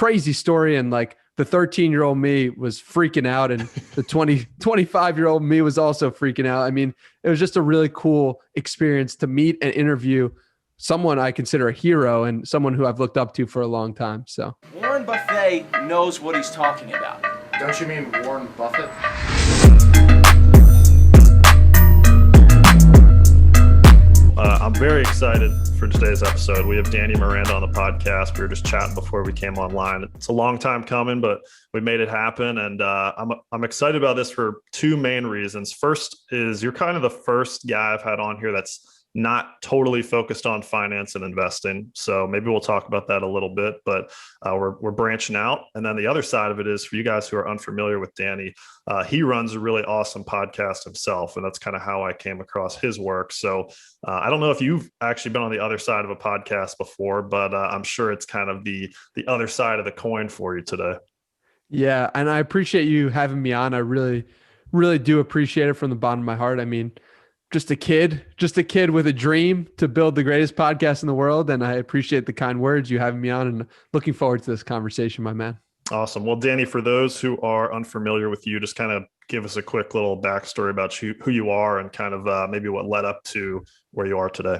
crazy story. And like the 13-year-old me was freaking out, and the 25-year-old me was also freaking out. I mean, it was just a really cool experience to meet and interview someone I consider a hero and someone who I've looked up to for a long time. So Warren Buffett knows what he's talking about. Don't you mean Warren Buffett? I'm very excited for today's episode. We have Danny Miranda on the podcast. We were just chatting before we came online. It's a long time coming, but we made it happen. And I'm excited about this for two main reasons. First is you're kind of the first guy I've had on here that's not totally focused on finance and investing. So maybe we'll talk about that a little bit, but we're branching out. And then the other side of it is for you guys who are unfamiliar with Danny, he runs a really awesome podcast himself. And that's kind of how I came across his work. So I don't know if you've actually been on the other side of a podcast before, but I'm sure it's kind of the other side of the coin for you today. yeah, and I appreciate you having me on. I really, really do appreciate it from the bottom of my heart. I mean, just a kid with a dream to build the greatest podcast in the world. And I appreciate the kind words you having me on, and looking forward to this conversation, my man. Awesome. Well, Danny, for those who are unfamiliar with you, just kind of give us a quick little backstory about you, who you are, and kind of maybe what led up to where you are today.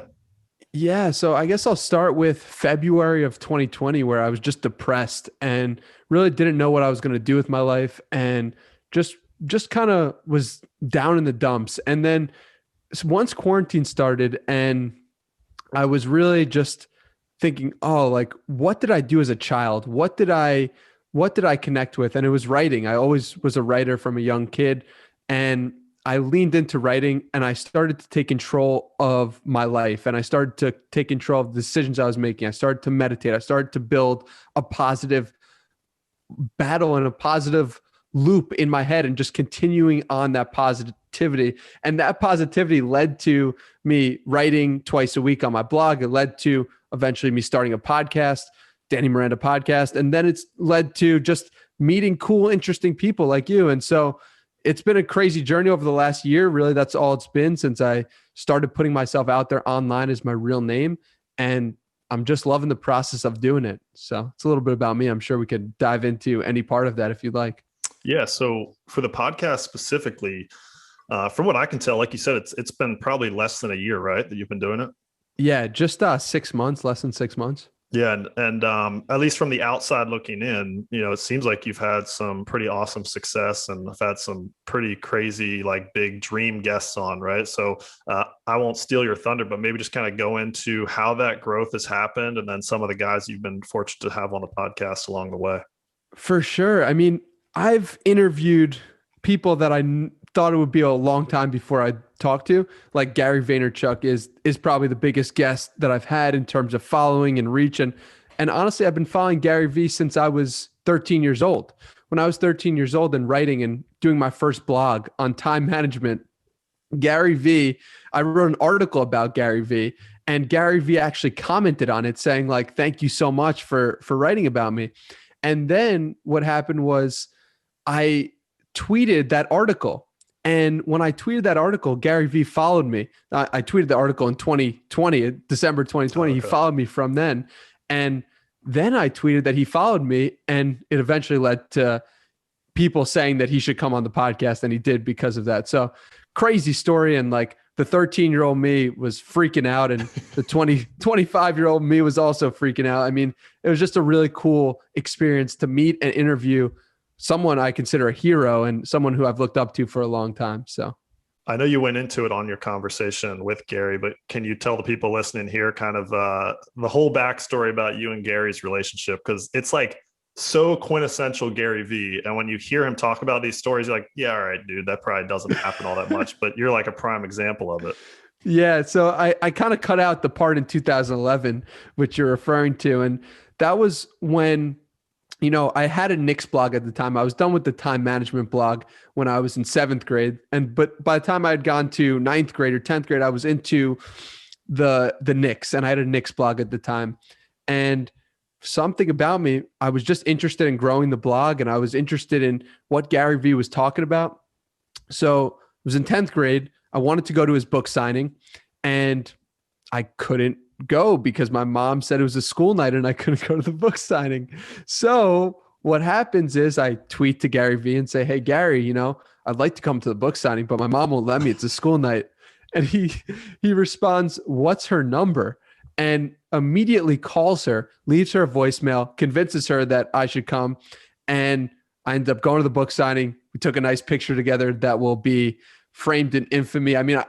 Yeah. So I guess I'll start with February of 2020, where I was just depressed and really didn't know what I was going to do with my life, and just kind of was down in the dumps. And then once quarantine started, and I was really just thinking, oh, like, what did I do as a child? What did I connect with? And it was writing. I always was a writer from a young kid, and I leaned into writing, and I started to take control of my life, and I started to take control of the decisions I was making. I started to meditate. I started to build a positive battle and a positive loop in my head, and just continuing on that positivity. And that positivity led to me writing twice a week on my blog. It led to eventually me starting a podcast, Danny Miranda Podcast. And then it's led to just meeting cool, interesting people like you. And so it's been a crazy journey over the last year. Really, that's all it's been since I started putting myself out there online as my real name. And I'm just loving the process of doing it. So it's a little bit about me. I'm sure we could dive into any part of that if you'd like. Yeah. So for the podcast specifically, from what I can tell, like you said, it's been probably less than a year, right, that you've been doing it? Yeah, just 6 months, less than 6 months. Yeah. And at least from the outside looking in, it seems like you've had some pretty awesome success, and I've had some pretty crazy, like, big dream guests on, right? So I won't steal your thunder, but maybe just kind of go into how that growth has happened, and then some of the guys you've been fortunate to have on the podcast along the way. For sure. I mean, I've interviewed people that I thought it would be a long time before I talked to. Like Gary Vaynerchuk is probably the biggest guest that I've had in terms of following and reach. And honestly, I've been following Gary V since I was 13 years old. When I was 13 years old and writing and doing my first blog on time management, Gary V, I wrote an article about Gary V, and Gary V actually commented on it saying, like, thank you so much for writing about me. And then what happened was I tweeted that article. And when I tweeted that article, Gary V followed me. I tweeted the article in 2020, December 2020. Okay. He followed me from then. And then I tweeted that he followed me, and it eventually led to people saying that he should come on the podcast, and he did because of that. So crazy story. And like the 13-year-old me was freaking out, and the 25-year-old me was also freaking out. I mean, it was just a really cool experience to meet and interview someone I consider a hero and someone who I've looked up to for a long time. So I know you went into it on your conversation with Gary, but can you tell the people listening here kind of the whole backstory about you and Gary's relationship? Because it's like so quintessential Gary V. And when you hear him talk about these stories, you're like, yeah, all right, dude, that probably doesn't happen all that much, but you're like a prime example of it. Yeah. So I kind of cut out the part in 2011, which you're referring to. And that was when, I had a Knicks blog at the time. I was done with the time management blog when I was in 7th grade. But by the time I had gone to 9th grade or 10th grade, I was into the Knicks, and I had a Knicks blog at the time. And something about me, I was just interested in growing the blog, and I was interested in what Gary V was talking about. So I was in 10th grade. I wanted to go to his book signing, and I couldn't go because my mom said it was a school night and I couldn't go to the book signing. So what happens is I tweet to Gary V and say, hey, Gary, I'd like to come to the book signing, but my mom won't let me. It's a school night. And he responds, what's her number? And immediately calls her, leaves her a voicemail, convinces her that I should come. And I ended up going to the book signing. We took a nice picture together that will be framed in infamy. I mean,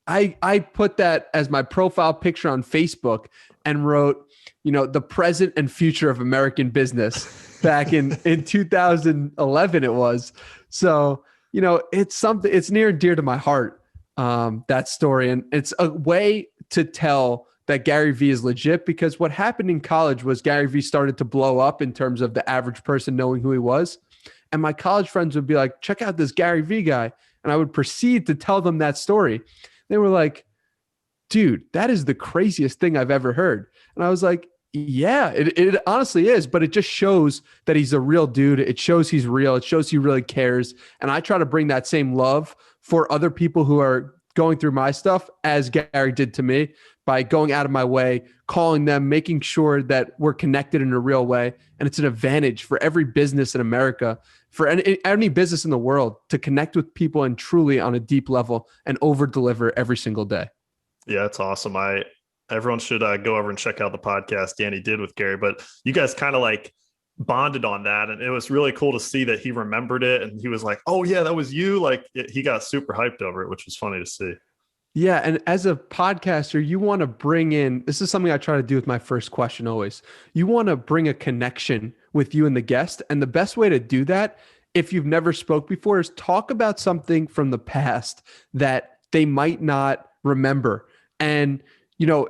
I put that as my profile picture on Facebook and wrote, the present and future of American business back in 2011 it was. So, it's something, it's near and dear to my heart, that story. And it's a way to tell that Gary V is legit, because what happened in college was Gary V started to blow up in terms of the average person knowing who he was. And my college friends would be like, check out this Gary V guy. And I would proceed to tell them that story. They were like, dude, that is the craziest thing I've ever heard. And I was like, yeah, it honestly is, but it just shows that he's a real dude. It shows he's real. It shows he really cares. And I try to bring that same love for other people who are going through my stuff as Gary did to me, by going out of my way, calling them, making sure that we're connected in a real way. And it's an advantage for every business in America, for any business in the world, to connect with people and truly on a deep level and over deliver every single day. Yeah, it's awesome. Everyone should go over and check out the podcast Danny did with Gary, but you guys kind of like bonded on that. And it was really cool to see that he remembered it. And he was like, oh yeah, that was you. Like he got super hyped over it, which was funny to see. Yeah. And as a podcaster, you want to bring in, this is something I try to do with my first question always. You want to bring a connection with you and the guest. And the best way to do that, if you've never spoke before, is talk about something from the past that they might not remember. And,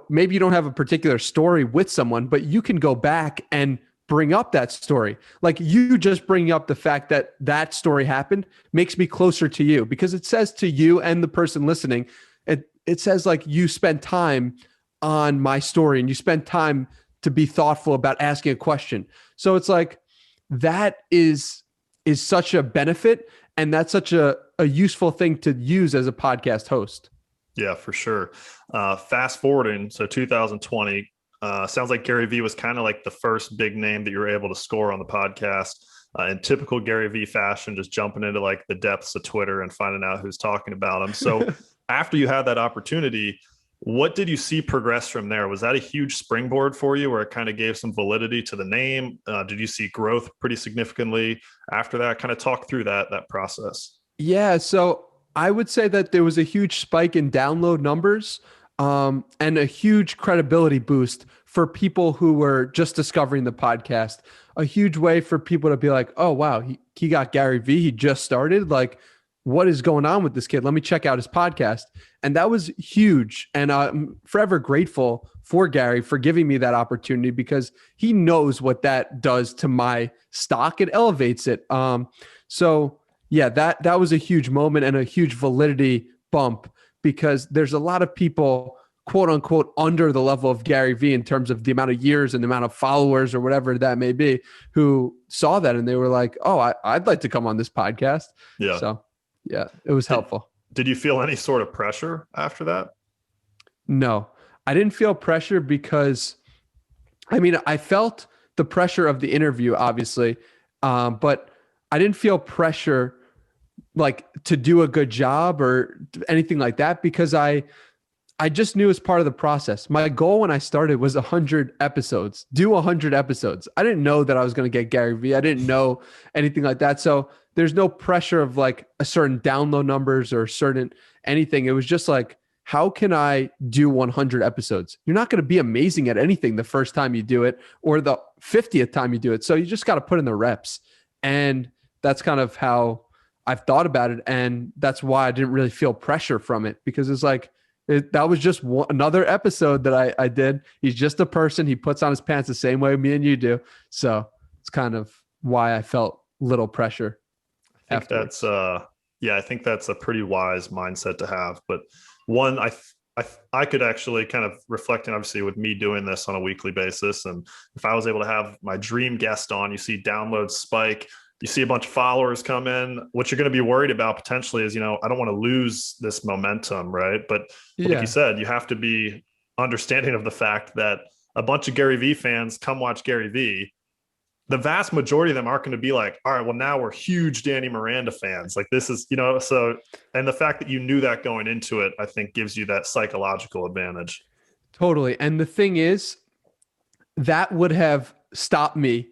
maybe you don't have a particular story with someone, but you can go back and bring up that story. Like you just bringing up the fact that that story happened makes me closer to you, because it says to you and the person listening, it says like you spend time on my story and you spend time to be thoughtful about asking a question. So it's like, that is such a benefit, and that's such a useful thing to use as a podcast host. Yeah, for sure. Fast forwarding, so 2020, sounds like Gary V was kind of like the first big name that you were able to score on the podcast. In typical Gary V fashion, just jumping into like the depths of Twitter and finding out who's talking about him. So after you had that opportunity, what did you see progress from there? Was that a huge springboard for you where it kind of gave some validity to the name? Did you see growth pretty significantly after that? Kind of talk through that process. Yeah. So I would say that there was a huge spike in download numbers, and a huge credibility boost for people who were just discovering the podcast. A huge way for people to be like, oh, wow, he got Gary V. He just started. Like, what is going on with this kid? Let me check out his podcast. And that was huge. And I'm forever grateful for Gary for giving me that opportunity, because he knows what that does to my stock. It elevates it. So yeah, that was a huge moment and a huge validity bump, because there's a lot of people, quote unquote, under the level of Gary V in terms of the amount of years and the amount of followers or whatever that may be, who saw that and they were like, oh, I'd like to come on this podcast. Yeah. So yeah, it was helpful. Did you feel any sort of pressure after that? No, I didn't feel pressure, because I felt the pressure of the interview, obviously, but I didn't feel pressure like to do a good job or anything like that, because I just knew as part of the process. My goal when I started was 100 episodes, do 100 episodes. I didn't know that I was going to get Gary V. I didn't know anything like that. So there's no pressure of like a certain download numbers or certain anything. It was just like, how can I do 100 episodes? You're not going to be amazing at anything the first time you do it or the 50th time you do it. So you just got to put in the reps. And that's kind of how I've thought about it. And that's why I didn't really feel pressure from it, because it's like, that was just another episode that I did. He's just a person. He puts on his pants the same way me and you do. So it's kind of why I felt little pressure. I think that's I think that's a pretty wise mindset to have. But one, I could actually kind of reflecting, obviously, with me doing this on a weekly basis. And if I was able to have my dream guest on, you see downloads spike, you see a bunch of followers come in. What you're going to be worried about potentially is, I don't want to lose this momentum, right? But like you said, you have to be understanding of the fact that a bunch of Gary Vee fans come watch Gary Vee. The vast majority of them aren't going to be like, all right, well, now we're huge Danny Miranda fans. Like this is, so, and the fact that you knew that going into it, I think gives you that psychological advantage. Totally. And the thing is, that would have stopped me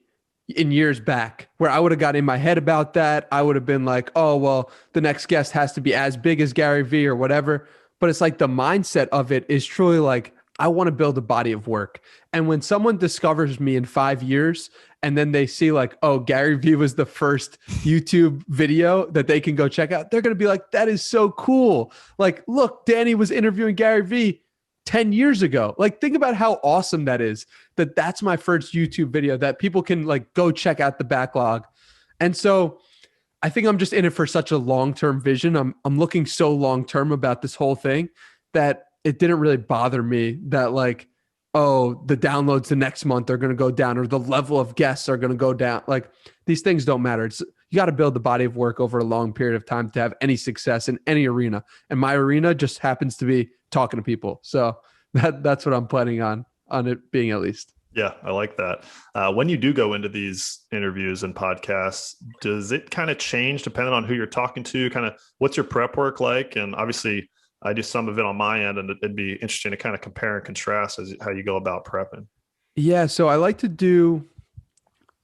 in years back, where I would have got in my head about that. I would have been like, oh, well, the next guest has to be as big as Gary Vee or whatever. But it's like the mindset of it is truly like, I want to build a body of work. And when someone discovers me in 5 years and then they see like, oh, Gary Vee was the first YouTube video that they can go check out, they're going to be like, that is so cool. Like, look, Danny was interviewing Gary Vee 10 years ago. Like, think about how awesome that is, that that's my first YouTube video that people can like go check out the backlog. And so I think I'm just in it for such a long-term vision. I'm looking so long-term about this whole thing that it didn't really bother me that like, oh, the downloads the next month are going to go down or the level of guests are going to go down. Like, these things don't matter. You got to build the body of work over a long period of time to have any success in any arena. And my arena just happens to be talking to people. So that's what I'm planning on it being, at least. Yeah, I like that. When you do go into these interviews and podcasts, does it kind of change depending on who you're talking to? Kind of what's your prep work like? And obviously I do some of it on my end, and it'd be interesting to kind of compare and contrast as how you go about prepping. Yeah. So I like to do,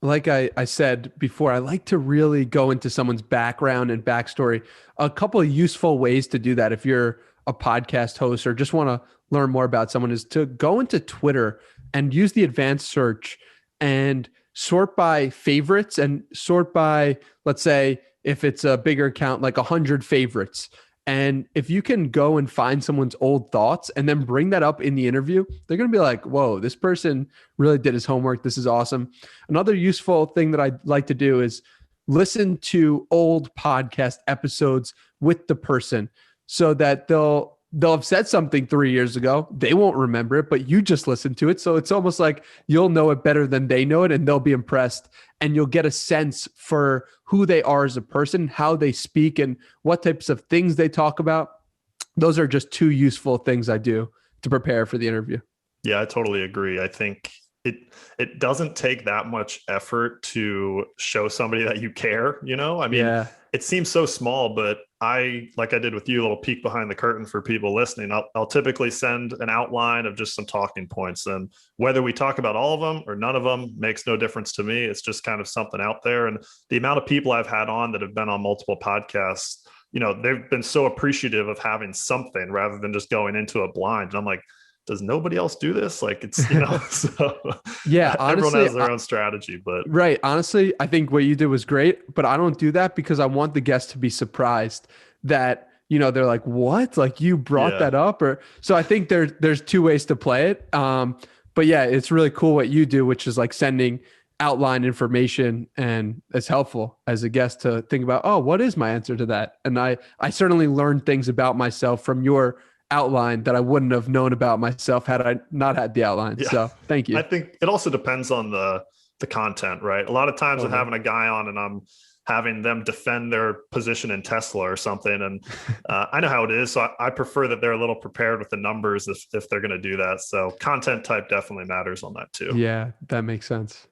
like I said before, I like to really go into someone's background and backstory. A couple of useful ways to do that, if you're a podcast host or just want to learn more about someone, is to go into Twitter and use the advanced search and sort by favorites and sort by, let's say, if it's a bigger account, like 100 favorites. And if you can go and find someone's old thoughts and then bring that up in the interview, they're going to be like, whoa, this person really did his homework. This is awesome. Another useful thing that I like to do is listen to old podcast episodes with the person so that they'll have said something 3 years ago. They won't remember it, but you just listened to it. So it's almost like you'll know it better than they know it, and they'll be impressed. And you'll get a sense for who they are as a person, how they speak, and what types of things they talk about. Those are just two useful things I do to prepare for the interview. Yeah, I totally agree. I think it doesn't take that much effort to show somebody that you care, I mean, yeah. It seems so small, but like I did with you, a little peek behind the curtain for people listening. I'll typically send an outline of just some talking points, and whether we talk about all of them or none of them makes no difference to me. It's just kind of something out there. And the amount of people I've had on that have been on multiple podcasts, they've been so appreciative of having something rather than just going into a blind. And I'm like, does nobody else do this? Like, it's, so yeah, honestly, everyone has their own strategy, but right. Honestly, I think what you did was great, but I don't do that because I want the guests to be surprised that, they're like, what? Like, you brought that up? Or so I think there's two ways to play it. But yeah, it's really cool what you do, which is like sending outline information, and it's helpful as a guest to think about, oh, what is my answer to that? And I certainly learned things about myself from your outline that I wouldn't have known about myself had I not had the outline. Yeah. So thank you. I think it also depends on the content, right? A lot of times I'm having a guy on and I'm having them defend their position in Tesla or something. And I know how it is. So I prefer that they're a little prepared with the numbers if they're going to do that. So content type definitely matters on that too. Yeah, that makes sense.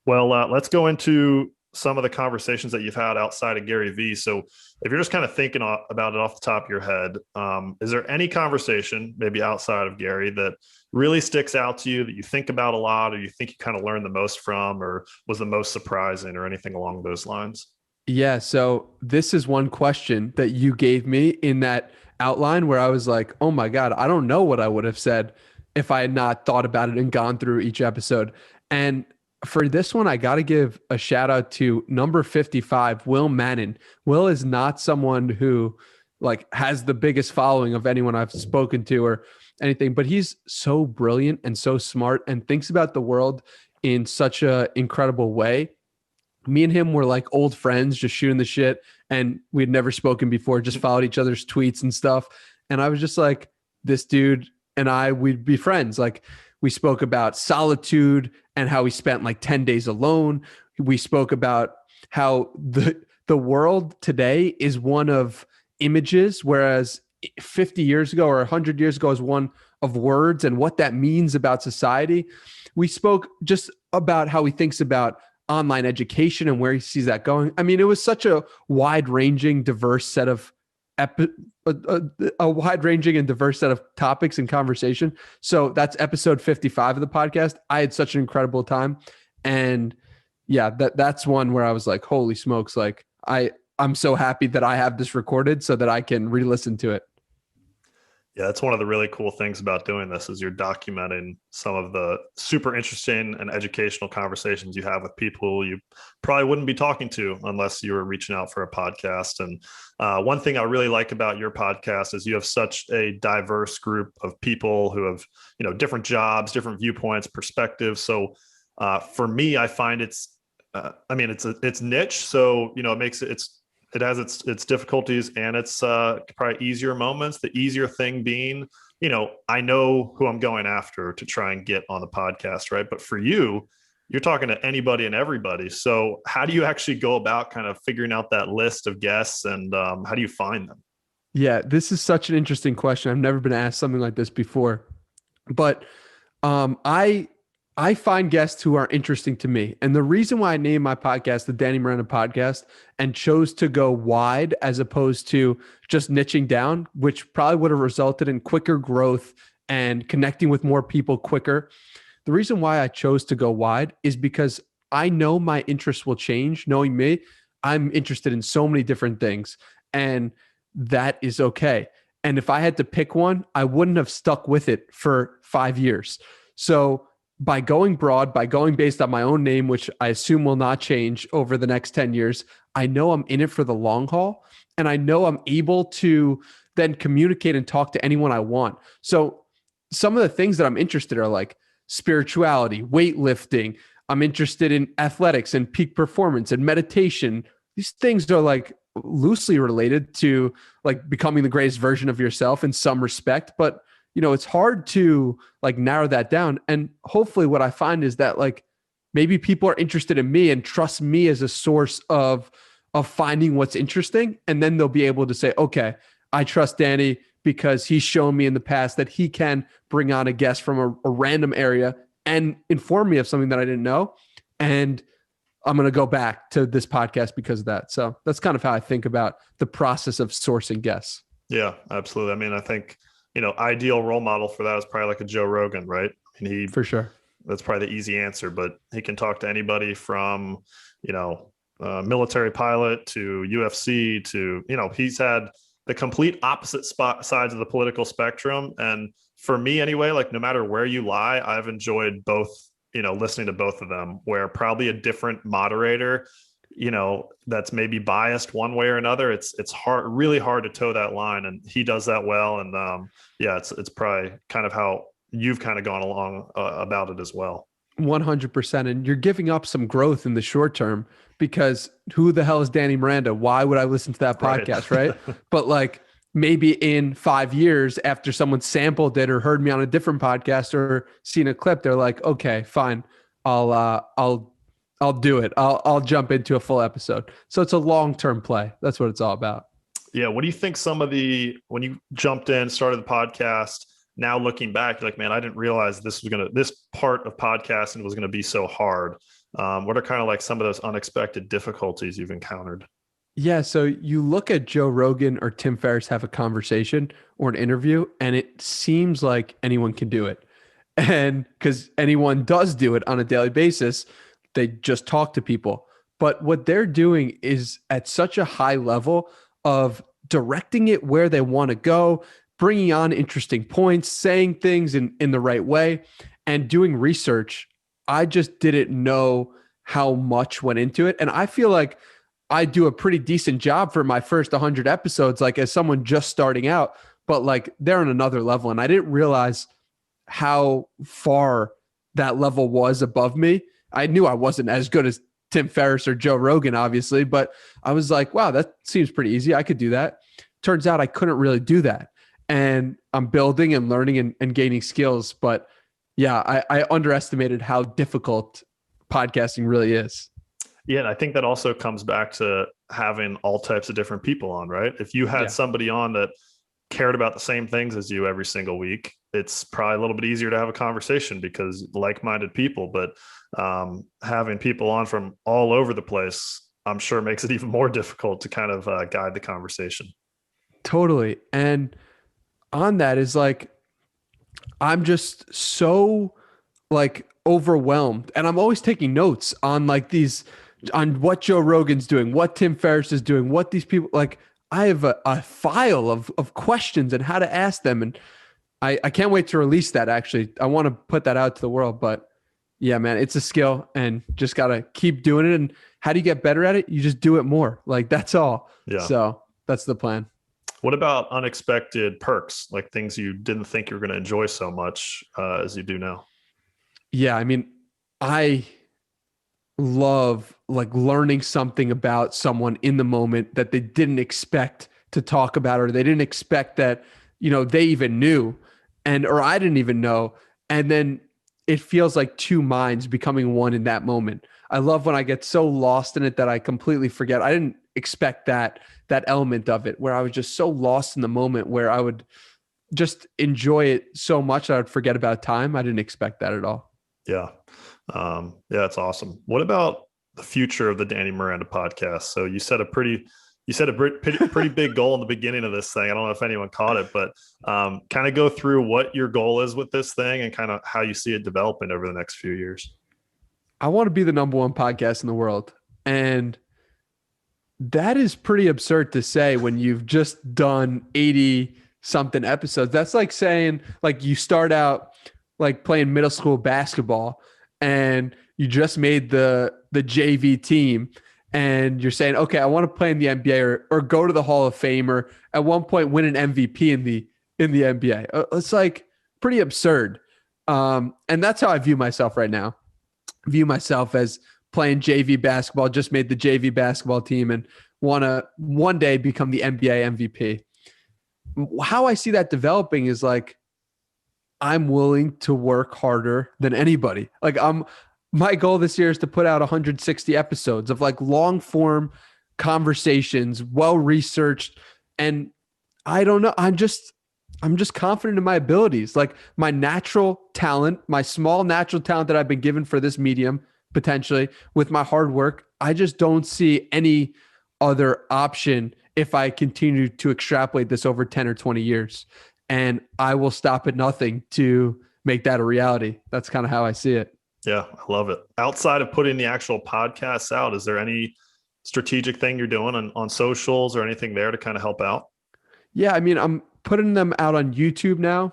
Well, let's go into some of the conversations that you've had outside of Gary Vee. So if you're just kind of thinking about it off the top of your head, is there any conversation maybe outside of Gary that really sticks out to you that you think about a lot, or you think you kind of learned the most from, or was the most surprising, or anything along those lines? Yeah. So this is one question that you gave me in that outline where I was like, oh my God, I don't know what I would have said if I had not thought about it and gone through each episode. And for this one, I got to give a shout out to number 55, Will Mannon. Will is not someone who like has the biggest following of anyone I've spoken to or anything, but he's so brilliant and so smart and thinks about the world in such a incredible way. Me and him were like old friends, just shooting the shit. And we'd never spoken before, just followed each other's tweets and stuff. And I was just like, this dude and we'd be friends. Like, we spoke about solitude and how we spent like 10 days alone. We spoke about how the world today is one of images, whereas 50 years ago or 100 years ago is one of words and what that means about society. We spoke just about how he thinks about online education and where he sees that going. I mean, it was such a wide-ranging, diverse set of a wide-ranging and diverse set of topics and conversation. So that's episode 55 of the podcast. I had such an incredible time. And yeah, that's one where I was like, holy smokes, like I'm so happy that I have this recorded so that I can re-listen to it. Yeah, that's one of the really cool things about doing this is you're documenting some of the super interesting and educational conversations you have with people you probably wouldn't be talking to unless you were reaching out for a podcast. And one thing I really like about your podcast is you have such a diverse group of people who have, different jobs, different viewpoints, perspectives. So for me, I find it's niche. So, it has its difficulties and its probably easier moments. The easier thing being, I know who I'm going after to try and get on the podcast, right? But for you, you're talking to anybody and everybody. So how do you actually go about kind of figuring out that list of guests and how do you find them? Yeah, this is such an interesting question. I've never been asked something like this before, but I find guests who are interesting to me. And the reason why I named my podcast the Danny Miranda Podcast and chose to go wide as opposed to just niching down, which probably would have resulted in quicker growth and connecting with more people quicker. The reason why I chose to go wide is because I know my interests will change. Knowing me, I'm interested in so many different things, and that is okay. And if I had to pick one, I wouldn't have stuck with it for 5 years. So by going broad, by going based on my own name, which I assume will not change over the next 10 years, I know I'm in it for the long haul. And I know I'm able to then communicate and talk to anyone I want. So some of the things that I'm interested in are like spirituality, weightlifting. I'm interested in athletics and peak performance and meditation. These things are like loosely related to like becoming the greatest version of yourself in some respect, but it's hard to like narrow that down. And hopefully what I find is that like maybe people are interested in me and trust me as a source of finding what's interesting. And then they'll be able to say, okay, I trust Danny because he's shown me in the past that he can bring on a guest from a random area and inform me of something that I didn't know. And I'm going to go back to this podcast because of that. So that's kind of how I think about the process of sourcing guests. Yeah, absolutely. I mean, I think, ideal role model for that is probably like a Joe Rogan, right? And for sure, that's probably the easy answer, but he can talk to anybody from, military pilot to UFC to, he's had the complete opposite sides of the political spectrum. And for me anyway, like no matter where you lie, I've enjoyed both, listening to both of them, where probably a different moderator, that's maybe biased one way or another. It's really hard to toe that line, and he does that well. And it's probably kind of how you've kind of gone along about it as well. 100%. And you're giving up some growth in the short term because who the hell is Danny Miranda? Why would I listen to that podcast? Right. But like maybe in 5 years after someone sampled it or heard me on a different podcast or seen a clip, they're like, okay, fine. I'll do it. I'll jump into a full episode. So it's a long-term play. That's what it's all about. Yeah. What do you think when you jumped in, started the podcast, now looking back, you're like, man, I didn't realize this part of podcasting was going to be so hard. What are kind of like some of those unexpected difficulties you've encountered? Yeah. So you look at Joe Rogan or Tim Ferriss have a conversation or an interview, and it seems like anyone can do it. And because anyone does do it on a daily basis, they just talk to people. But what they're doing is at such a high level of directing it where they want to go, bringing on interesting points, saying things in the right way, and doing research. I just didn't know how much went into it. And I feel like I do a pretty decent job for my first 100 episodes, like as someone just starting out, but like they're on another level. And I didn't realize how far that level was above me. I knew I wasn't as good as Tim Ferriss or Joe Rogan, obviously, but I was like, wow, that seems pretty easy. I could do that. Turns out I couldn't really do that. And I'm building and learning and gaining skills. But yeah, I underestimated how difficult podcasting really is. Yeah. And I think that also comes back to having all types of different people on, right? If you had somebody on that cared about the same things as you every single week, it's probably a little bit easier to have a conversation because like-minded people, but having people on from all over the place, I'm sure makes it even more difficult to kind of guide the conversation. Totally. And on that is like, I'm just so like overwhelmed, and I'm always taking notes on like these, on what Joe Rogan's doing, what Tim Ferriss is doing, what these people like. I have a file of questions and how to ask them. And I can't wait to release that. Actually, I want to put that out to the world, but yeah, man, it's a skill and just got to keep doing it. And how do you get better at it? You just do it more. Like that's all. Yeah. So that's the plan. What about unexpected perks, like things you didn't think you were going to enjoy so much as you do now? Yeah. I mean, I love like learning something about someone in the moment that they didn't expect to talk about, or they didn't expect that, you know, they even knew, or I didn't even know. And then it feels like two minds becoming one in that moment. I love when I get so lost in it that I completely forget. I didn't expect that element of it, where I was just so lost in the moment, where I would just enjoy it so much that I would forget about time. I didn't expect that at all. Yeah. Yeah, that's awesome. What about the future of the Danny Miranda podcast? So you set a pretty big goal in the beginning of this thing. I don't know if anyone caught it, but kind of go through what your goal is with this thing and kind of how you see it developing over the next few years. I want to be the number one podcast in the world. And that is pretty absurd to say when you've just done 80 something episodes. That's like saying like you start out like playing middle school basketball and you just made the JV team and you're saying, okay, I want to play in the NBA or go to the Hall of Fame, or at one point win an MVP in the NBA. It's like pretty absurd. And that's how I view myself right now. I view myself as playing JV basketball, just made the JV basketball team and want to one day become the NBA MVP. How I see that developing is like, I'm willing to work harder than anybody. Like my goal this year is to put out 160 episodes of like long form conversations, well-researched. And I don't know. I'm just confident in my abilities, like my natural talent, my small natural talent that I've been given for this medium, potentially with my hard work. I just don't see any other option if I continue to extrapolate this over 10 or 20 years. And I will stop at nothing to make that a reality. That's kind of how I see it. Yeah, I love it. Outside of putting the actual podcasts out, is there any strategic thing you're doing on socials or anything there to kind of help out? Yeah, I mean, I'm putting them out on YouTube now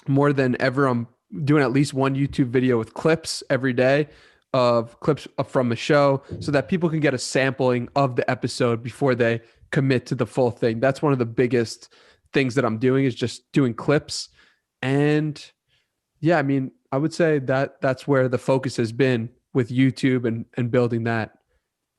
more than ever. I'm doing at least one YouTube video with clips every day of clips from the show so that people can get a sampling of the episode before they commit to the full thing. That's one of the biggest things that I'm doing, is just doing clips. And yeah, I mean, I would say that's where the focus has been with YouTube and building that.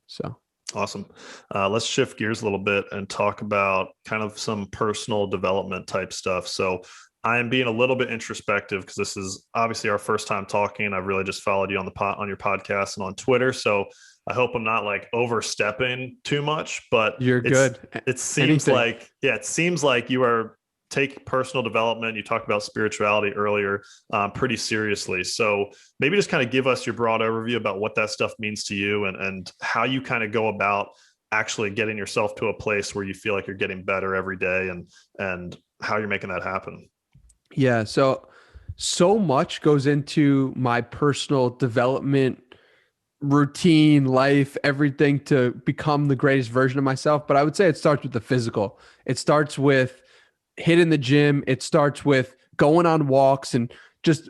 So awesome. Let's shift gears a little bit and talk about kind of some personal development type stuff. So I am being a little bit introspective because this is obviously our first time talking. I've really just followed you on your podcast and on Twitter. So I hope I'm not like overstepping too much, but you're good. It seems like you are take personal development. You talked about spirituality earlier, pretty seriously. So maybe just kind of give us your broad overview about what that stuff means to you and how you kind of go about actually getting yourself to a place where you feel like you're getting better every day and how you're making that happen. Yeah. So much goes into my personal development routine, life, everything to become the greatest version of myself. But I would say it starts with the physical. It starts with hitting the gym. It starts with going on walks and just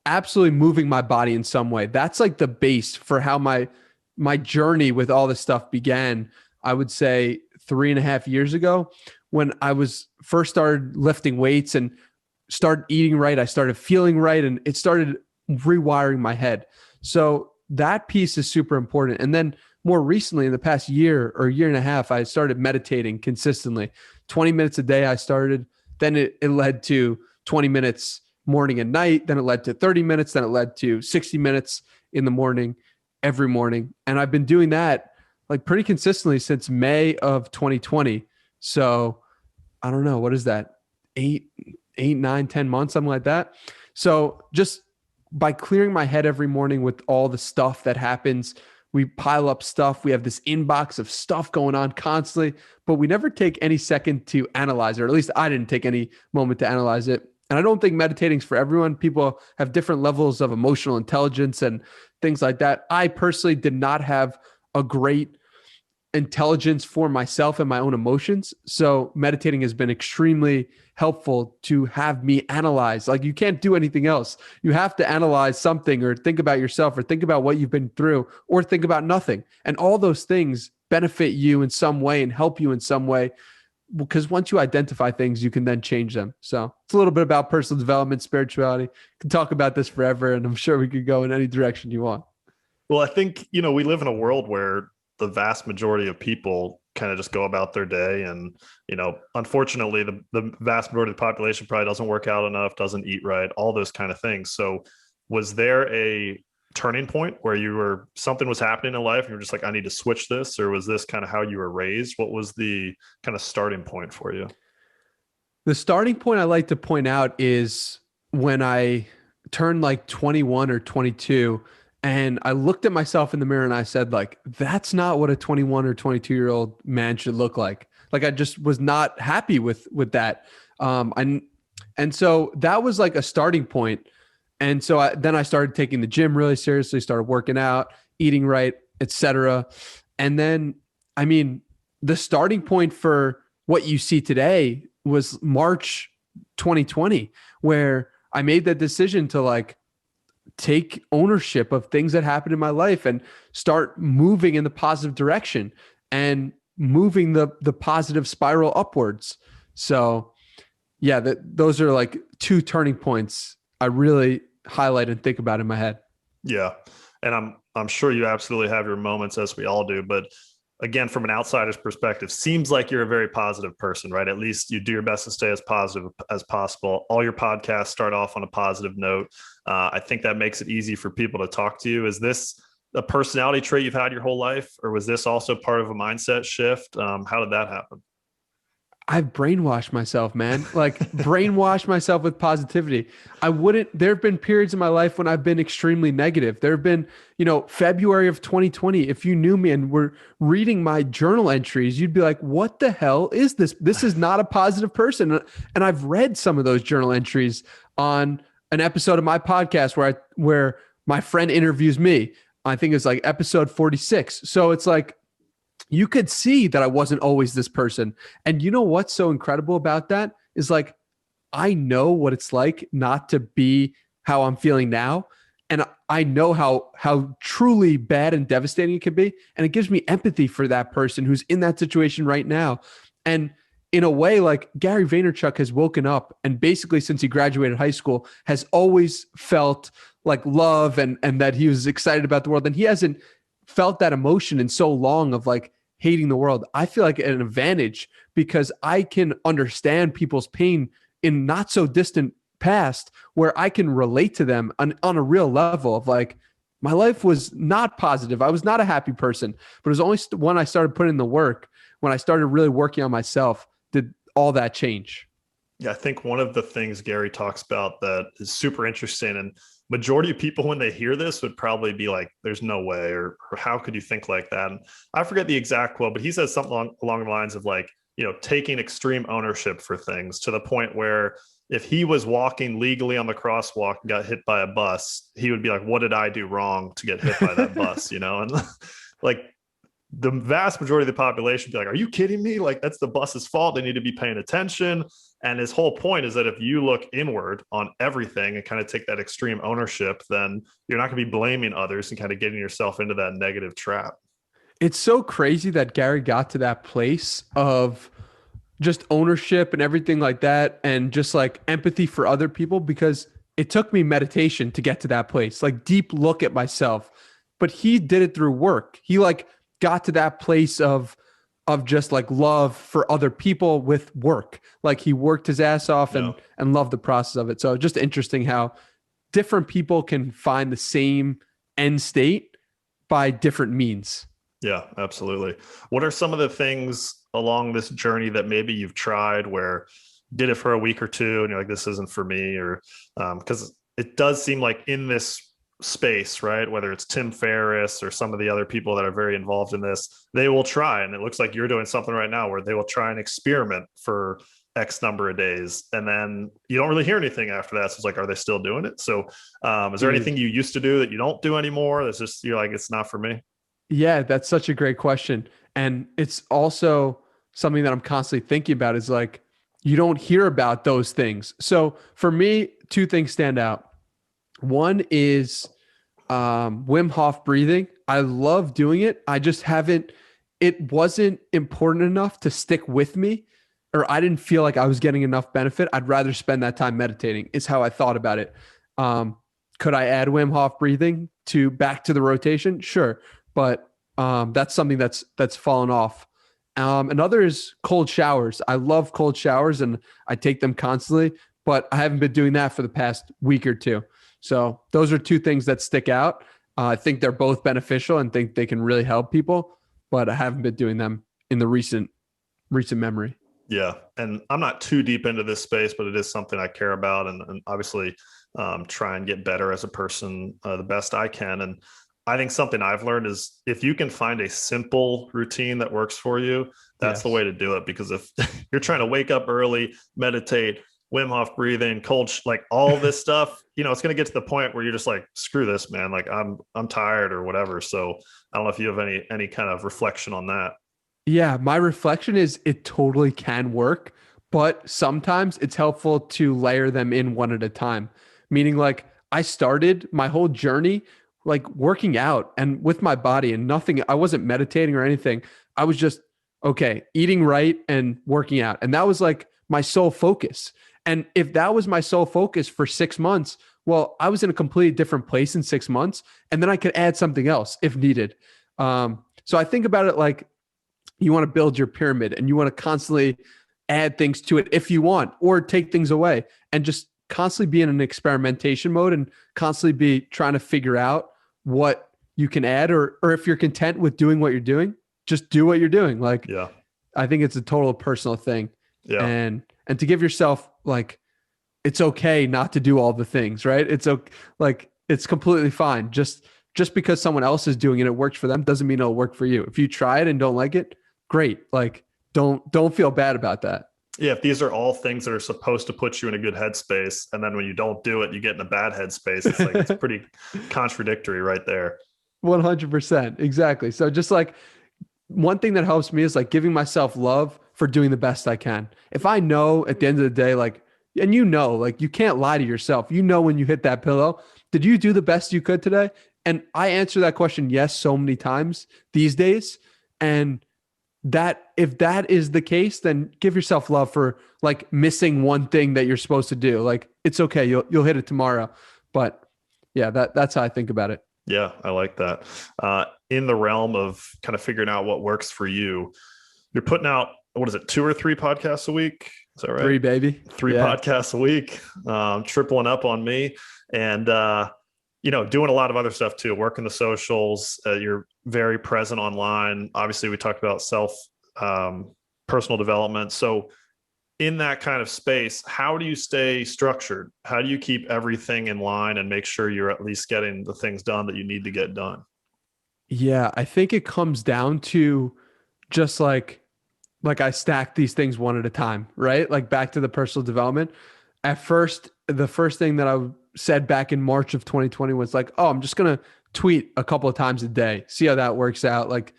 absolutely moving my body in some way. That's like the base for how my journey with all this stuff began. I would say 3.5 years ago when I was first started lifting weights and started eating right. I started feeling right, and it started rewiring my head. So that piece is super important. And then more recently, in the past year or year and a half, I started meditating consistently. 20 minutes a day I started. Then it led to 20 minutes morning and night. Then it led to 30 minutes. Then it led to 60 minutes in the morning, every morning. And I've been doing that like pretty consistently since May of 2020. So I don't know, what is that? 8, 9, 10 months, something like that. So just by clearing my head every morning with all the stuff that happens, we pile up stuff. We have this inbox of stuff going on constantly, but we never take any second to analyze it, or at least I didn't take any moment to analyze it. And I don't think meditating is for everyone. People have different levels of emotional intelligence and things like that. I personally did not have a great intelligence for myself and my own emotions. So meditating has been extremely helpful to have me analyze. Like, you can't do anything else. You have to analyze something, or think about yourself, or think about what you've been through, or think about nothing. And all those things benefit you in some way and help you in some way, because once you identify things, you can then change them. So it's a little bit about personal development, spirituality. Can talk about this forever, and I'm sure we could go in any direction you want. Well, I think, we live in a world where the vast majority of people kind of just go about their day. And, unfortunately, the vast majority of the population probably doesn't work out enough, doesn't eat right, all those kind of things. So was there a turning point where something was happening in life and you're just like, I need to switch this? Or was this kind of how you were raised? What was the kind of starting point for you? The starting point I like to point out is when I turned like 21 or 22, and I looked at myself in the mirror and I said, like, that's not what a 21 or 22-year-old man should look like. Like, I just was not happy with that. And so that was like a starting point. And so then I started taking the gym really seriously, started working out, eating right, etc. And then, the starting point for what you see today was March 2020, where I made that decision to like take ownership of things that happened in my life and start moving in the positive direction and moving the positive spiral upwards. So yeah, those are like two turning points I really highlight and think about in my head. Yeah. And I'm sure you absolutely have your moments, as we all do, but again, from an outsider's perspective, seems like you're a very positive person, right? At least you do your best to stay as positive as possible. All your podcasts start off on a positive note. I think that makes it easy for people to talk to you. Is this a personality trait you've had your whole life, or was this also part of a mindset shift? How did that happen? I've brainwashed myself, man. Like, brainwashed myself with positivity. There have been periods in my life when I've been extremely negative. There have been, February of 2020, if you knew me and were reading my journal entries, you'd be like, what the hell is this? This is not a positive person. And I've read some of those journal entries on an episode of my podcast where my friend interviews me. I think it's like episode 46. So it's like, you could see that I wasn't always this person. And you know what's so incredible about that is, like, I know what it's like not to be how I'm feeling now. And I know how truly bad and devastating it can be. And it gives me empathy for that person who's in that situation right now. And in a way, like, Gary Vaynerchuk has woken up and basically since he graduated high school has always felt like love and that he was excited about the world. And he hasn't felt that emotion in so long of like hating the world. I feel like an advantage because I can understand people's pain in not so distant past where I can relate to them on a real level of like, my life was not positive. I was not a happy person, but it was only when I started putting in the work, when I started really working on myself, did all that change. Yeah, I think one of the things Gary talks about that is super interesting, and majority of people when they hear this would probably be like, there's no way, or how could you think like that? And I forget the exact quote, but he says something along the lines of like, taking extreme ownership for things to the point where if he was walking legally on the crosswalk and got hit by a bus, he would be like, what did I do wrong to get hit by that bus? And like the vast majority of the population would be like, are you kidding me? Like, that's the bus's fault. They need to be paying attention. And his whole point is that if you look inward on everything and kind of take that extreme ownership, then you're not going to be blaming others and kind of getting yourself into that negative trap. It's so crazy that Gary got to that place of just ownership and everything like that, and just like empathy for other people, because it took me meditation to get to that place, like deep look at myself. But he did it through work. He like got to that place of just like love for other people with work. Like, he worked his ass off and loved the process of it. So just interesting how different people can find the same end state by different means. Yeah, absolutely. What are some of the things along this journey that maybe you've tried where did it for a week or two and you're like, this isn't for me, or because it does seem like in this space, right, whether it's Tim Ferriss or some of the other people that are very involved in this, they will try, and it looks like you're doing something right now where they will try and experiment for X number of days, and then you don't really hear anything after that. So it's like, are they still doing it? So is there anything you used to do that you don't do anymore that's just, you're like, it's not for me? Yeah, that's such a great question. And it's also something that I'm constantly thinking about is like, you don't hear about those things. So for me, two things stand out. One is Wim Hof breathing. I love doing it. I just haven't, it wasn't important enough to stick with me, or I didn't feel like I was getting enough benefit. I'd rather spend that time meditating is how I thought about it. Could I add Wim Hof breathing back to the rotation? Sure. But that's something that's fallen off. Another is cold showers. I love cold showers and I take them constantly, but I haven't been doing that for the past week or two. So those are two things that stick out. I think they're both beneficial and think they can really help people, but I haven't been doing them in the recent memory. Yeah. And I'm not too deep into this space, but it is something I care about, and obviously try and get better as a person the best I can. And I think something I've learned is if you can find a simple routine that works for you, that's the way to do it. Because if you're trying to wake up early, meditate, Wim Hof breathing, like all this stuff, it's going to get to the point where you're just like, screw this, man. Like I'm tired or whatever. So I don't know if you have any kind of reflection on that. Yeah. My reflection is it totally can work, but sometimes it's helpful to layer them in one at a time. Meaning like I started my whole journey like working out and with my body and nothing. I wasn't meditating or anything. I was just, eating right and working out. And that was like my sole focus. And if that was my sole focus for 6 months, well, I was in a completely different place in 6 months, and then I could add something else if needed. So I think about it like you want to build your pyramid and you want to constantly add things to it if you want, or take things away, and just constantly be in an experimentation mode and constantly be trying to figure out what you can add, or if you're content with doing what you're doing, just do what you're doing. Like, yeah, I think it's a total personal thing. Yeah. And to give yourself like, it's okay not to do all the things, right? It's okay. Like it's completely fine. Just because someone else is doing it, it works for them, doesn't mean it'll work for you. If you try it and don't like it, great. Like don't feel bad about that. Yeah. If these are all things that are supposed to put you in a good headspace, and then when you don't do it, you get in a bad headspace. It's like, it's pretty contradictory right there. 100%. Exactly. So just like one thing that helps me is like giving myself love for doing the best I can. If I know at the end of the day, like, and like you can't lie to yourself. When you hit that pillow, did you do the best you could today? And I answer that question yes so many times these days. And that if that is the case, then give yourself love for like missing one thing that you're supposed to do. Like it's okay. You'll hit it tomorrow. But yeah, that's how I think about it. Yeah, I like that. In the realm of kind of figuring out what works for you, you're putting out, what is it, 2 or 3 podcasts a week? Is that right? 3, baby. 3 podcasts a week, tripling up on me, and doing a lot of other stuff too, working the socials. You're very present online. Obviously, we talked about personal development. So in that kind of space, how do you stay structured? How do you keep everything in line and make sure you're at least getting the things done that you need to get done? Yeah, I think it comes down to just like I stack these things one at a time, right? Like back to the personal development. At first, the first thing that I said back in March of 2020 was like, oh, I'm just going to tweet a couple of times a day, see how that works out. Like,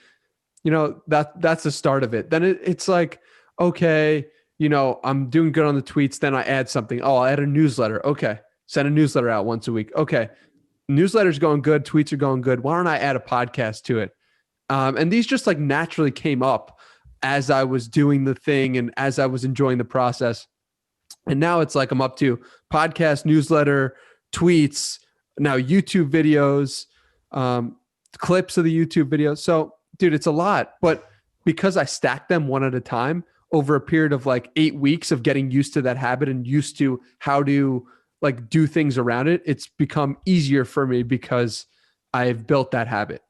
that's the start of it. Then it's like, okay, I'm doing good on the tweets. Then I add something. Oh, I'll add a newsletter. Okay. Send a newsletter out once a week. Okay. Newsletter's going good. Tweets are going good. Why don't I add a podcast to it? And these just like naturally came up as I was doing the thing and as I was enjoying the process. And now it's like I'm up to podcast, newsletter, tweets, now YouTube videos, clips of the YouTube videos. So, dude, it's a lot. But because I stack them one at a time over a period of like 8 weeks of getting used to that habit and used to how to like do things around it, it's become easier for me because I've built that habit.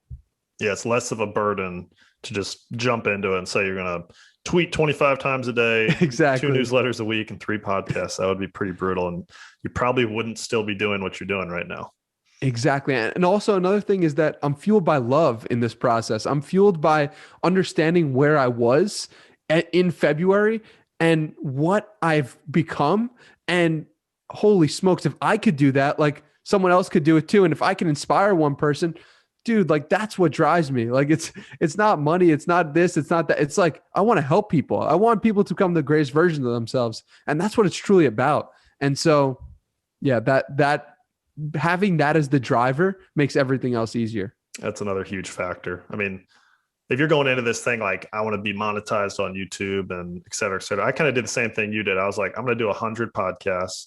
Yeah, it's less of a burden to just jump into it and say you're going to tweet 25 times a day, Exactly. 2 newsletters a week, and 3 podcasts. That would be pretty brutal. And you probably wouldn't still be doing what you're doing right now. Exactly. And also another thing is that I'm fueled by love in this process. I'm fueled by understanding where I was in February and what I've become. And holy smokes, if I could do that, like someone else could do it too. And if I can inspire one person, dude, like that's what drives me. Like it's not money. It's not this, it's not that. It's like, I want to help people. I want people to become the greatest version of themselves. And that's what it's truly about. And so, yeah, that having that as the driver makes everything else easier. That's another huge factor. I mean, if you're going into this thing, like I want to be monetized on YouTube and et cetera, et cetera. I kind of did the same thing you did. I was like, I'm going to do 100 podcasts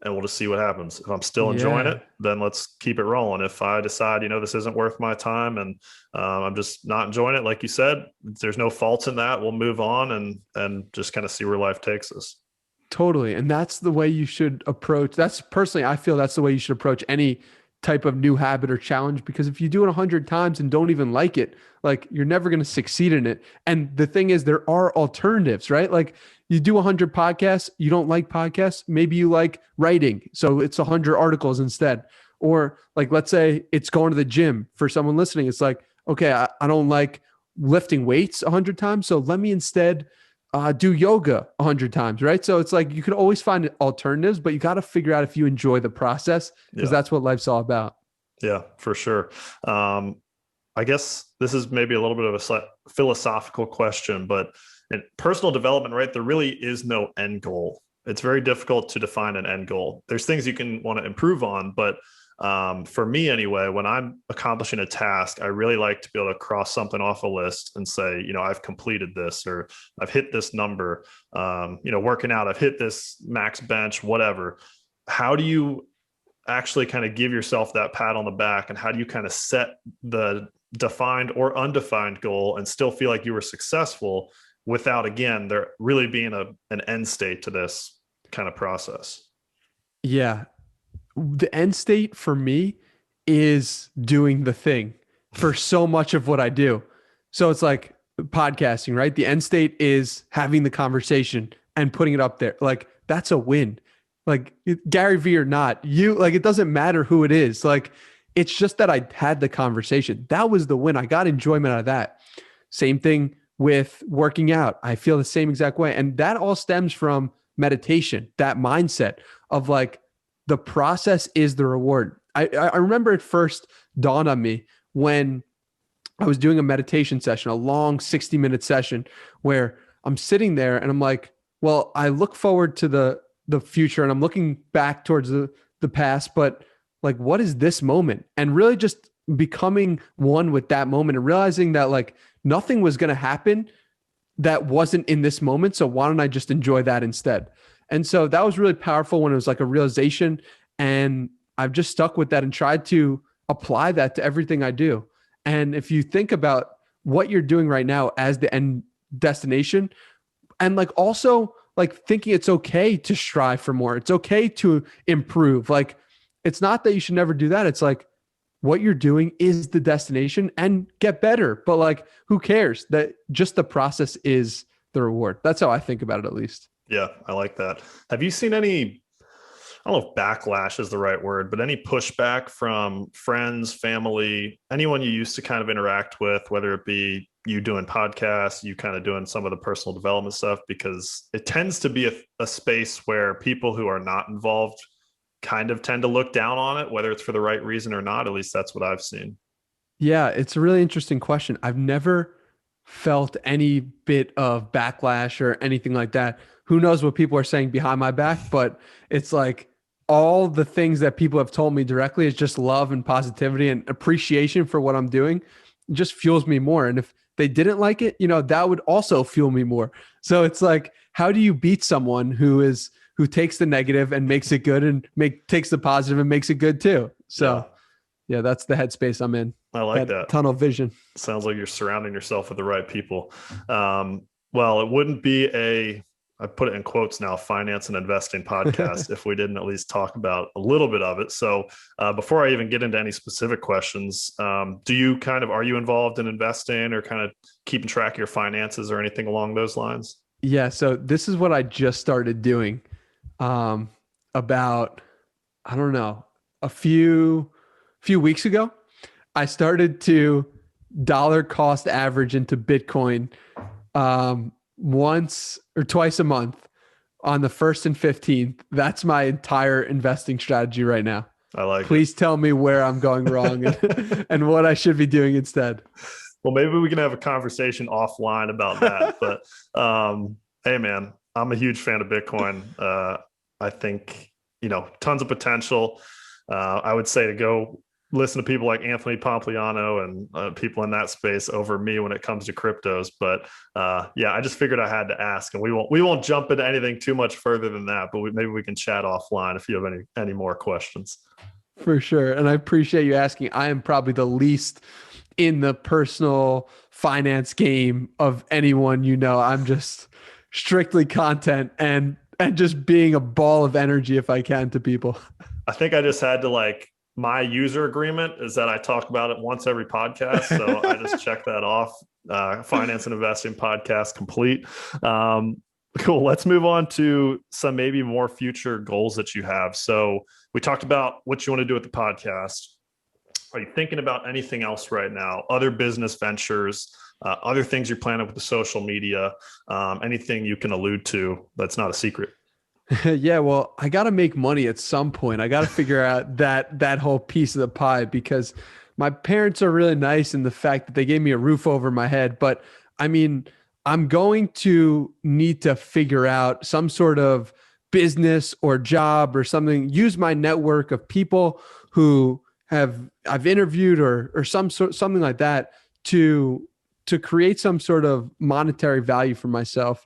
and we'll just see what happens. If I'm still enjoying it, then let's keep it rolling. If I decide, this isn't worth my time and I'm just not enjoying it, like you said, there's no faults in that. We'll move on and just kind of see where life takes us. Totally. And that's the way you should approach. I feel that's the way you should approach any type of new habit or challenge, because if you do it 100 times and don't even like it, like you're never going to succeed in it. And the thing is, there are alternatives, right? Like you do 100 podcasts, you don't like podcasts. Maybe you like writing, so it's 100 articles instead. Or like, let's say it's going to the gym for someone listening. It's like, okay, I don't like lifting weights 100 times. So let me instead do yoga 100 times, right? So it's like you could always find alternatives, but you got to figure out if you enjoy the process, because that's what life's all about. Yeah, for sure. I guess this is maybe a little bit of a philosophical question, but in personal development, right, there really is no end goal. It's very difficult to define an end goal. There's things you can want to improve on, but for me anyway, when I'm accomplishing a task, I really like to be able to cross something off a list and say, I've completed this, or I've hit this number, working out, I've hit this max bench, whatever. How do you actually kind of give yourself that pat on the back, and how do you kind of set the defined or undefined goal and still feel like you were successful without, again, there really being an end state to this kind of process? Yeah. The end state for me is doing the thing for so much of what I do. So it's like podcasting, right? The end state is having the conversation and putting it up there. Like that's a win. Like Gary V or not, it doesn't matter who it is. Like it's just that I had the conversation. That was the win. I got enjoyment out of that. Same thing with working out. I feel the same exact way. And that all stems from meditation, that mindset of like, the process is the reward. I remember it first dawned on me when I was doing a meditation session, a long 60-minute session where I'm sitting there and I'm like, well, I look forward to the future and I'm looking back towards the past, but like, what is this moment? And really just becoming one with that moment and realizing that like nothing was going to happen that wasn't in this moment. So why don't I just enjoy that instead? And so that was really powerful when it was like a realization, and I've just stuck with that and tried to apply that to everything I do. And if you think about what you're doing right now as the end destination, and like also like thinking it's okay to strive for more, it's okay to improve. Like it's not that you should never do that. It's like what you're doing is the destination, and get better. But like, who cares? That just the process is the reward. That's how I think about it, at least. Yeah, I like that. Have you seen any, I don't know if backlash is the right word, but any pushback from friends, family, anyone you used to kind of interact with, whether it be you doing podcasts, you kind of doing some of the personal development stuff? Because it tends to be a space where people who are not involved kind of tend to look down on it, whether it's for the right reason or not. At least that's what I've seen. Yeah, it's a really interesting question. I've never felt any bit of backlash or anything like that. Who knows what people are saying behind my back, but it's like all the things that people have told me directly is just love and positivity and appreciation for what I'm doing. It just fuels me more. And if they didn't like it, that would also fuel me more. So it's like, how do you beat someone who takes the negative and makes it good, and takes the positive and makes it good too? So yeah, that's the headspace I'm in. I like that. Tunnel vision. Sounds like you're surrounding yourself with the right people. Well, it wouldn't be I put it in quotes now, finance and investing podcast, if we didn't at least talk about a little bit of it. So before I even get into any specific questions, are you involved in investing or kind of keeping track of your finances or anything along those lines? Yeah. So this is what I just started doing about, I don't know, a few weeks ago. I started to dollar cost average into Bitcoin once or twice a month on the 1st and 15th. That's my entire investing strategy right now. I like Please tell me where I'm going wrong and what I should be doing instead. Well, maybe we can have a conversation offline about that. But hey, man, I'm a huge fan of Bitcoin. I think, tons of potential. I would say to go listen to people like Anthony Pompliano and people in that space over me when it comes to cryptos. But I just figured I had to ask, and we won't jump into anything too much further than that. But maybe we can chat offline if you have any more questions. For sure, and I appreciate you asking. I am probably the least in the personal finance game of anyone. I'm just strictly content and just being a ball of energy if I can to people. I think I just had to my user agreement is that I talk about it once every podcast. So I just check that off. Finance and investing podcast complete. Cool. Let's move on to some maybe more future goals that you have. So we talked about what you want to do with the podcast. Are you thinking about anything else right now? Other business ventures, other things you're planning with the social media, anything you can allude to that's not a secret? Yeah, well, I got to make money at some point. I got to figure out that whole piece of the pie, because my parents are really nice in the fact that they gave me a roof over my head. But I mean, I'm going to need to figure out some sort of business or job or something, use my network of people who I've interviewed or something like that to create some sort of monetary value for myself.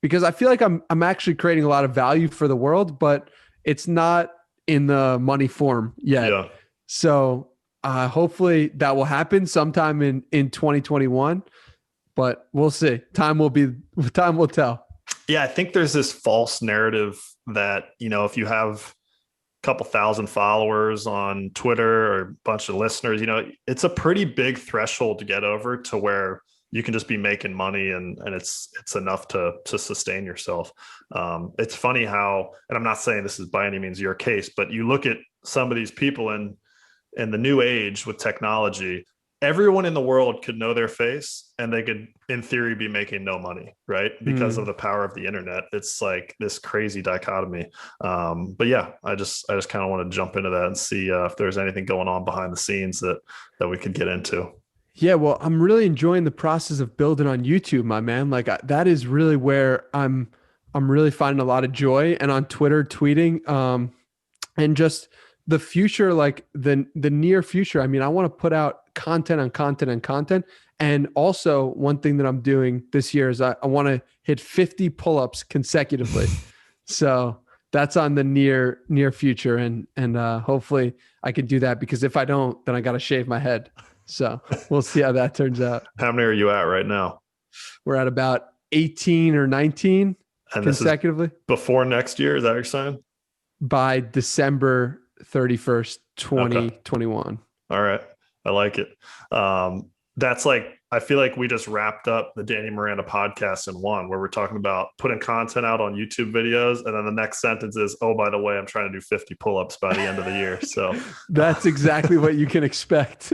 Because I feel like I'm actually creating a lot of value for the world, but it's not in the money form yet. Yeah. So hopefully that will happen sometime in 2021, but we'll see. Time will tell. Yeah, I think there's this false narrative that, if you have a couple thousand followers on Twitter or a bunch of listeners, it's a pretty big threshold to get over to where you can just be making money and it's enough to sustain yourself. It's funny how, and I'm not saying this is by any means your case, but you look at some of these people in the new age with technology, everyone in the world could know their face and they could, in theory, be making no money, right? Because of the power of the internet. It's like this crazy dichotomy. But yeah, I just kind of want to jump into that and see if there's anything going on behind the scenes that we could get into. Yeah, well, I'm really enjoying the process of building on YouTube, my man. That is really where I'm really finding a lot of joy, and on Twitter, tweeting, and just the future, the near future. I mean, I want to put out content on content and content. And also one thing that I'm doing this year is I want to hit 50 pull-ups consecutively. So that's on the near future. And hopefully I can do that, because if I don't, then I got to shave my head. So we'll see how that turns out. How many are you at right now? We're at about 18 or 19 and consecutively. Before next year, is that what you're saying? By December 31st, 2021. Okay. All right. I like it. That's I feel like we just wrapped up the Danny Miranda podcast in one, where we're talking about putting content out on YouTube videos. And then the next sentence is, oh, by the way, I'm trying to do 50 pull-ups by the end of the year. So that's exactly what you can expect.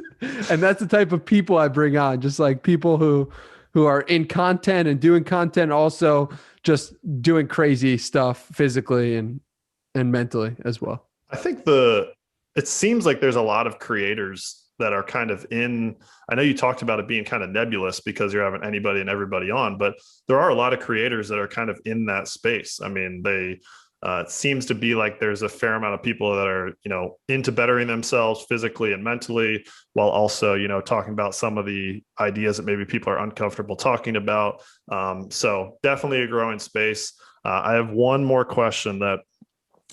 And that's the type of people I bring on, just like people who are in content and doing content, also just doing crazy stuff physically and mentally as well. I think it seems like there's a lot of creators that are kind of I know you talked about it being kind of nebulous because you're having anybody and everybody on, but there are a lot of creators that are kind of in that space. I mean, it seems to be like there's a fair amount of people that are, into bettering themselves physically and mentally, while also, talking about some of the ideas that maybe people are uncomfortable talking about. So definitely a growing space. I have one more question that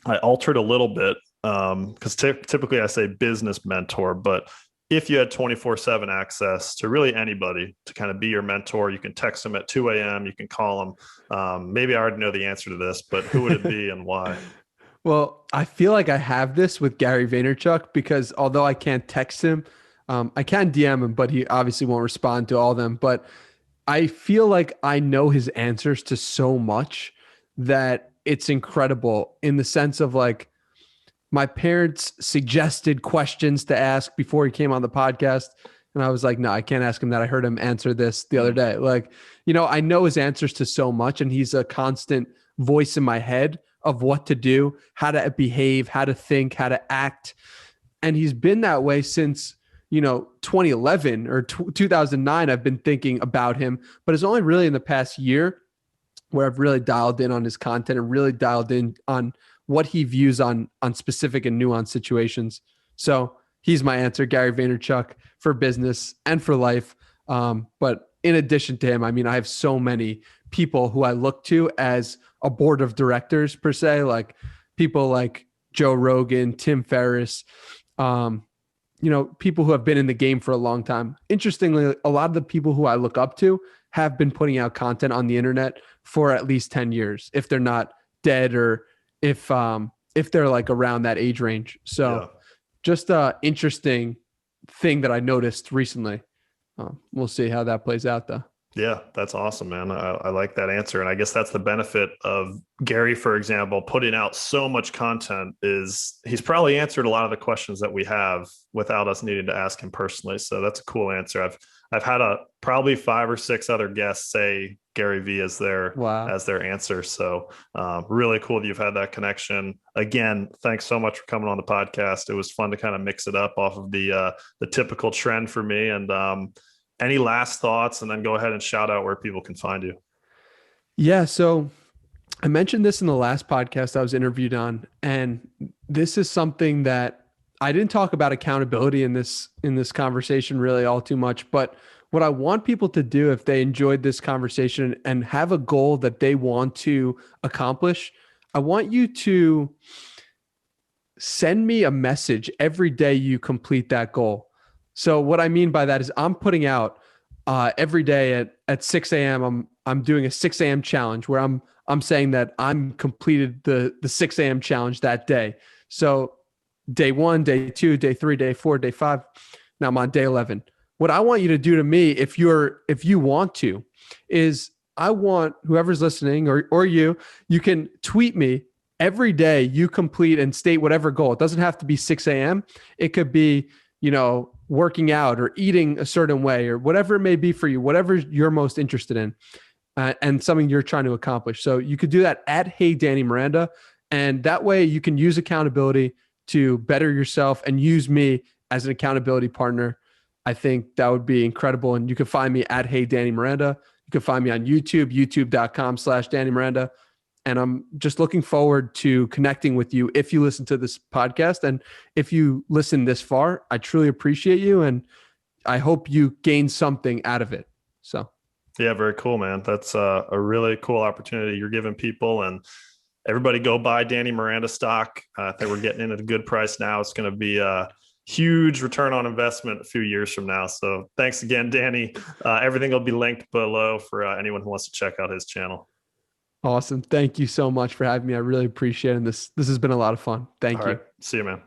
I altered a little bit, because typically I say business mentor, but if you had 24/7 access to really anybody to kind of be your mentor, you can text them at 2 a.m., you can call them. Maybe I already know the answer to this, but who would it be and why? Well, I feel like I have this with Gary Vaynerchuk because although I can't text him, I can DM him, but he obviously won't respond to all of them. But I feel like I know his answers to so much that it's incredible in the sense of like, my parents suggested questions to ask before he came on the podcast. And I was like, no, I can't ask him that. I heard him answer this the other day. Like, I know his answers to so much, and he's a constant voice in my head of what to do, how to behave, how to think, how to act. And he's been that way since, 2011 or 2009. I've been thinking about him, but it's only really in the past year where I've really dialed in on his content and really dialed in on what he views on specific and nuanced situations. So he's my answer, Gary Vaynerchuk, for business and for life. But in addition to him, I mean, I have so many people who I look to as a board of directors per se, like people like Joe Rogan, Tim Ferriss, people who have been in the game for a long time. Interestingly, a lot of the people who I look up to have been putting out content on the internet for at least 10 years, if they're not dead or if they're like around that age range. So just a interesting thing that I noticed recently. We'll see how that plays out though. Yeah, that's awesome, man. I like that answer. And I guess that's the benefit of Gary, for example, putting out so much content is he's probably answered a lot of the questions that we have without us needing to ask him personally. So that's a cool answer. I've had probably 5 or 6 other guests say Gary V as their answer. So really cool that you've had that connection. Again, thanks so much for coming on the podcast. It was fun to kind of mix it up off of the typical trend for me. And any last thoughts, and then go ahead and shout out where people can find you. Yeah. So I mentioned this in the last podcast I was interviewed on, and this is something that I didn't talk about accountability in this conversation really all too much, but what I want people to do if they enjoyed this conversation and have a goal that they want to accomplish, I want you to send me a message every day you complete that goal. So what I mean by that is I'm putting out every day at 6 a.m. I'm doing a 6 a.m. challenge where I'm saying that I'm completed the 6 a.m. challenge that day. So day 1, day 2, day 3, day 4, day 5. Now I'm on day 11. What I want you to do to me, if you want to, is I want whoever's listening or you can tweet me every day you complete and state whatever goal. It doesn't have to be 6 a.m. It could be, working out or eating a certain way or whatever it may be for you, whatever you're most interested in and something you're trying to accomplish. So you could do that at Hey Danny Miranda. And that way you can use accountability to better yourself and use me as an accountability partner. I think that would be incredible. And you can find me at Hey Danny Miranda. You can find me on YouTube, youtube.com/Danny Miranda. And I'm just looking forward to connecting with you if you listen to this podcast. And if you listen this far, I truly appreciate you. And I hope you gain something out of it. So, yeah, very cool, man. That's a really cool opportunity you're giving people. And everybody go buy Danny Miranda stock. I think we're getting in at a good price now. It's going to be a huge return on investment a few years from now. So thanks again, Danny. Everything will be linked below for anyone who wants to check out his channel. Awesome. Thank you so much for having me. I really appreciate it. And this has been a lot of fun. Thank you. See you, man.